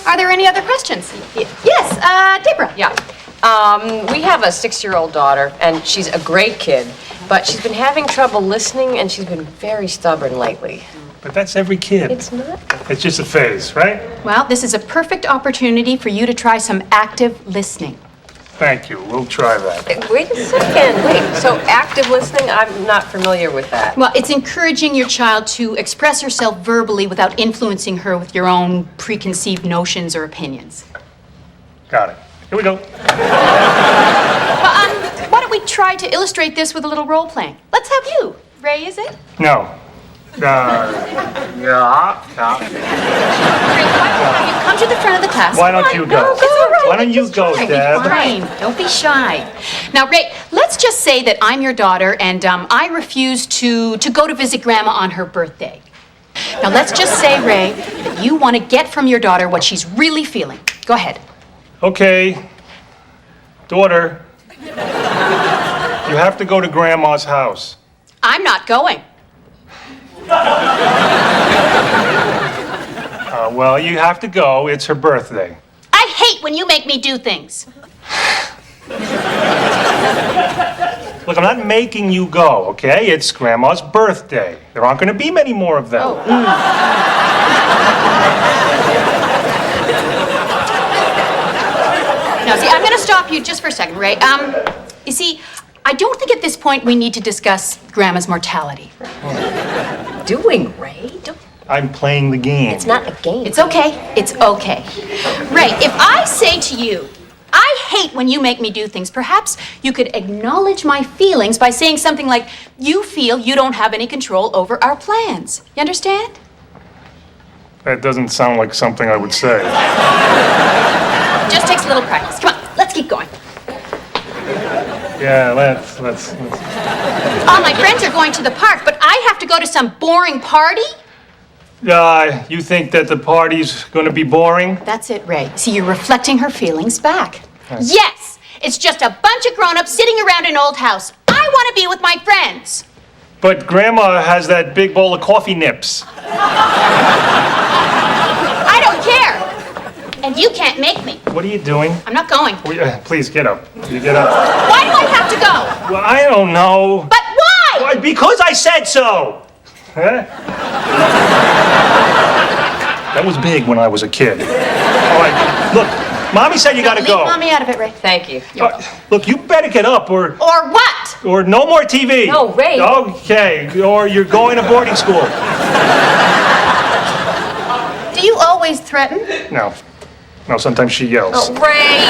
Are there any other questions? Yes, Deborah. Yeah. We have a 6-year-old daughter, and she's a great kid, but she's been having trouble listening, and she's been very stubborn lately. But that's every kid. It's not. It's just a phase, right? Well, this is a perfect opportunity for you to try some active listening. Thank you. We'll try that. Wait a second. Wait. So active listening? I'm not familiar with that. Well, it's encouraging your child to express herself verbally without influencing her with your own preconceived notions or opinions. Got it. Here we go. Well, why don't we try to illustrate this with a little role playing? Let's have you. Ray, is it? No. Yeah. Ray, why don't I have you come to the front of the class? Why don't you go? No, it's all right. Why don't you go, Deb? Fine. Don't be shy. Now, Ray, let's just say that I'm your daughter and I refuse to go to visit Grandma on her birthday. Now, let's just say, Ray, that you want to get from your daughter what she's really feeling. Go ahead. Okay. Daughter, you have to go to Grandma's house. I'm not going. Well, you have to go. It's her birthday. I hate when you make me do things. Look, I'm not making you go, okay? It's Grandma's birthday. There aren't going to be many more of them. Oh. Now, see, I'm going to stop you just for a second, Ray. You see, I don't think at this point we need to discuss Grandma's mortality. Doing, Ray? I'm playing the game. It's not a game. It's okay. It's okay. Ray, if I say to you, I hate when you make me do things, perhaps you could acknowledge my feelings by saying something like, you feel you don't have any control over our plans. You understand? That doesn't sound like something I would say. Just takes a little practice. Come on, let's keep going. Yeah, let's. All my friends are going to the park, but I have to go to some boring party? You think that the party's going to be boring? That's it, Ray. See, you're reflecting her feelings back. Yes! It's just a bunch of grown-ups sitting around an old house. I want to be with my friends. But Grandma has that big bowl of coffee nips. I don't care. And you can't make me. What are you doing? I'm not going. Please, get up. You get up. Why do I have to go? Well, I don't know. But why? Why? Because I said so. Huh? That was big when I was a kid. All right, look, Mommy said you gotta go. Leave Mommy out of it, Ray. Thank you. Look, you better get up or what? Or no more TV. No, Ray. Okay, or you're going to boarding school. Do you always threaten? No, sometimes she yells. Oh, Ray.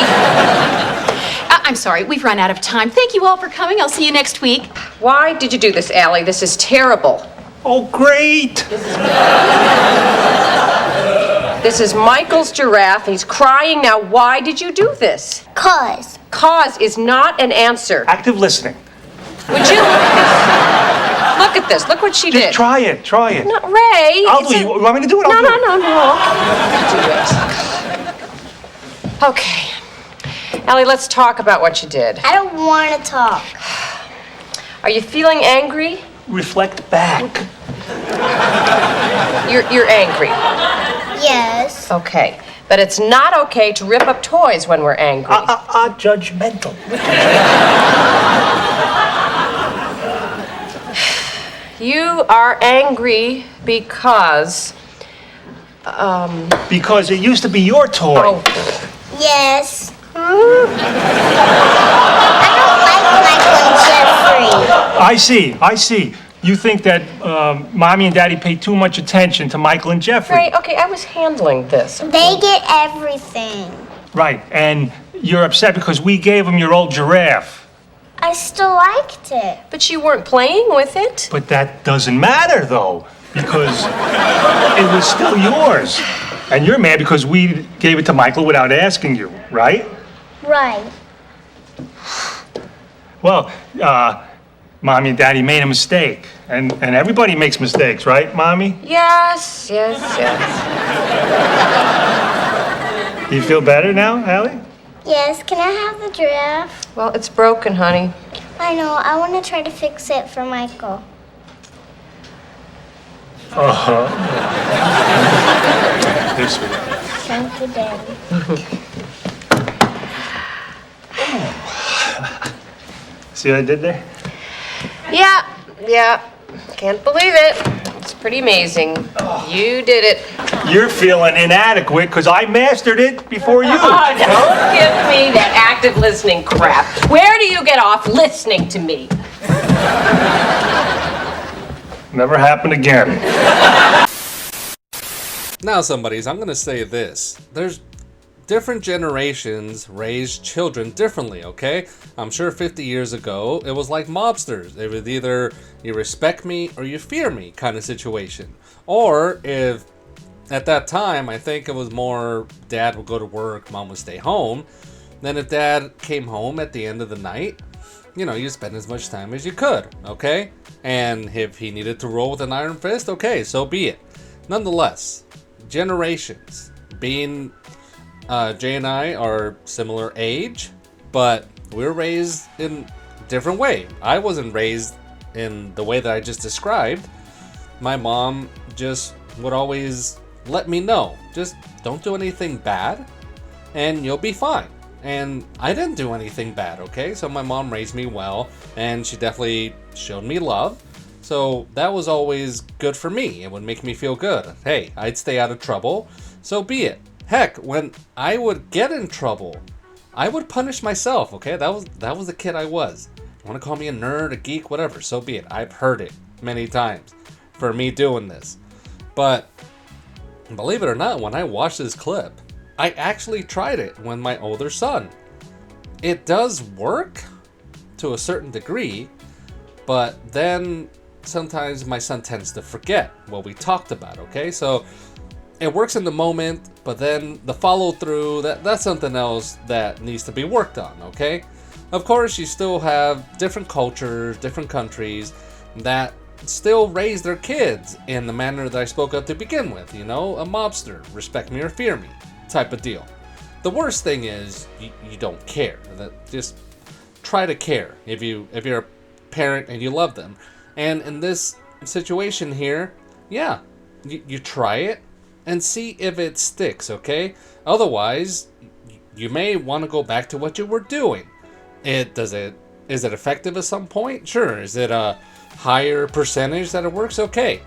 I'm sorry, we've run out of time. Thank you all for coming. I'll see you next week. Why did you do this, Allie? This is terrible. Oh, great. This is Michael's giraffe. He's crying now. Why did you do this? Cause. Cause is not an answer. Active listening. Would you look at this? Look what she did. Just try it. No, Ray. I'll do it. You want me to do it? I'll do it. No. Okay. Allie, let's talk about what you did. I don't want to talk. Are you feeling angry? Reflect back. You're angry. Yes. Okay. But it's not okay to rip up toys when we're angry. Judgmental. You are angry because... Because it used to be your toy. Oh. Yes. I don't like Michael and Jeffrey. I see. You think that Mommy and Daddy pay too much attention to Michael and Jeffrey. Ray, okay, I was handling this. They get everything. Right, and you're upset because we gave them your old giraffe. I still liked it. But you weren't playing with it. But that doesn't matter, though, because it was still yours. And you're mad because we gave it to Michael without asking you, right? Right. Well, Mommy and Daddy made a mistake. And everybody makes mistakes, right, Mommy? Yes. Do you feel better now, Allie? Yes, can I have the giraffe? Well, it's broken, honey. I know, I want to try to fix it for Michael. Uh-huh. This way. Thank you, Daddy. See what I did there? Yeah. Can't believe it. It's pretty amazing. You did it. You're feeling inadequate because I mastered it before you. Oh, don't give me that active listening crap. Where do you get off listening to me? Never happen again. Now, somebodies, I'm going to say this. There's different generations raise children differently, okay? I'm sure 50 years ago, it was like mobsters. It was either you respect me or you fear me kind of situation. Or if at that time, I think it was more dad would go to work, mom would stay home. Then if dad came home at the end of the night, you know, you spend as much time as you could, okay? And if he needed to roll with an iron fist, okay, so be it. Nonetheless, generations, being Jay and I are similar age, but we were raised in a different way. I wasn't raised in the way that I just described. My mom just would always let me know, just don't do anything bad and you'll be fine. And I didn't do anything bad, okay? So my mom raised me well, and she definitely showed me love. So that was always good for me. It would make me feel good. Hey, I'd stay out of trouble, so be it. Heck, when I would get in trouble, I would punish myself, okay? That was the kid I was. You want to call me a nerd, a geek, whatever, so be it. I've heard it many times for me doing this. But believe it or not, when I watched this clip, I actually tried it with my older son. It does work to a certain degree, but then sometimes my son tends to forget what we talked about, okay? So it works in the moment, but then the follow through, that's something else that needs to be worked on, okay? Of course, you still have different cultures, different countries that still raise their kids in the manner that I spoke of to begin with, you know, a mobster, respect me or fear me type of deal. The worst thing is you don't care. Just try to care if you're a parent and you love them. And in this situation here, yeah, you try it and see if it sticks, okay? Otherwise, you may want to go back to what you were doing. Is it effective at some point? Sure. Is it a higher percentage that it works? Okay.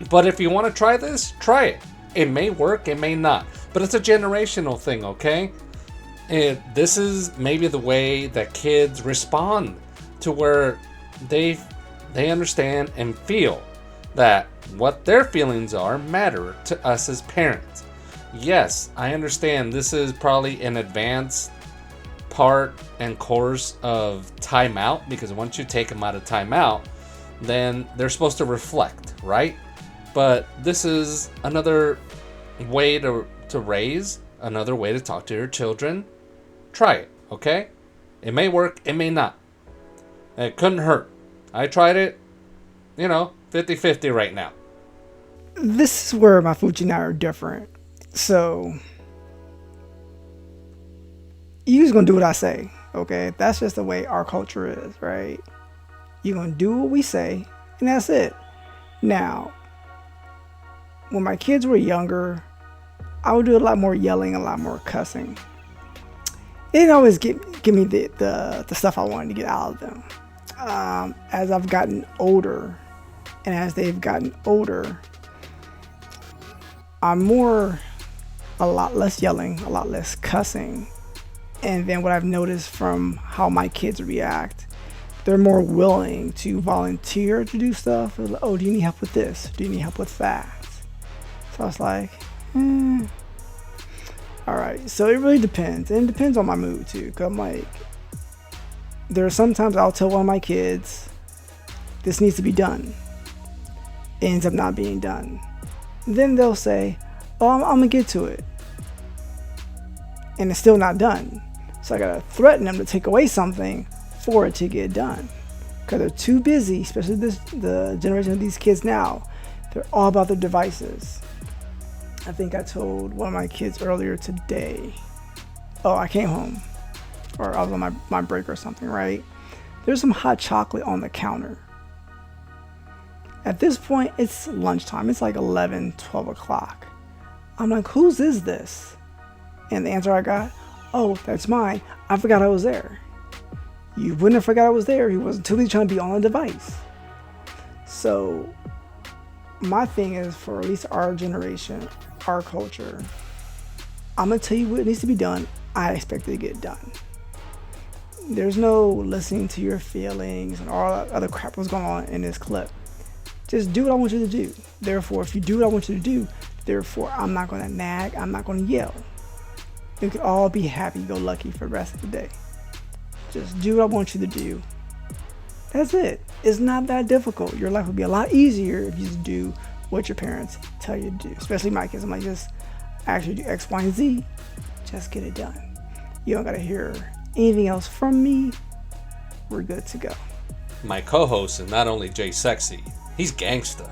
But if you want to try this, try it. It may work, it may not. But it's a generational thing, okay? This is maybe the way that kids respond to where they understand and feel that what their feelings are matter to us as parents. Yes, I understand this is probably an advanced part and course of timeout, because once you take them out of timeout, then they're supposed to reflect, right? But this is another way to raise, another way to talk to your children. Try it, okay? It may work, it may not. It couldn't hurt. I tried it, 50-50 right now. This is where my Fuji and I are different. So, you're just gonna do what I say, okay? That's just the way our culture is, right? You're gonna do what we say, and that's it. Now, when my kids were younger, I would do a lot more yelling, a lot more cussing. It didn't always give me the stuff I wanted to get out of them. As I've gotten older, and as they've gotten older, I'm a lot less yelling, a lot less cussing. And then what I've noticed from how my kids react, they're more willing to volunteer to do stuff. Like, oh, do you need help with this? Do you need help with that? So I was like, all right. So it really depends. And it depends on my mood too. Cause I'm like, there are sometimes I'll tell one of my kids, this needs to be done. It ends up not being done. Then they'll say, oh, I'm gonna get to it. And it's still not done. So I gotta threaten them to take away something for it to get done. Because they're too busy, especially the generation of these kids now. They're all about their devices. I think I told one of my kids earlier today, oh, I came home, or I was on my break or something, right? There's some hot chocolate on the counter. At this point, it's lunchtime. It's like 11, 12 o'clock. I'm like, whose is this? And the answer I got, oh, that's mine. I forgot I was there. You wouldn't have forgot I was there. He wasn't too busy trying to be on a device. So my thing is, for at least our generation, our culture, I'm going to tell you what needs to be done. I expect it to get done. There's no listening to your feelings and all that other crap was going on in this clip. Just do what I want you to do. Therefore, if you do what I want you to do, therefore, I'm not going to nag. I'm not going to yell. We could all be happy-go-lucky for the rest of the day. Just do what I want you to do. That's it. It's not that difficult. Your life would be a lot easier if you just do what your parents tell you to do. Especially my kids. I'm like, just actually do X, Y, and Z. Just get it done. You don't got to hear anything else from me. We're good to go. My co-host is not only Jay Sexy, he's gangsta.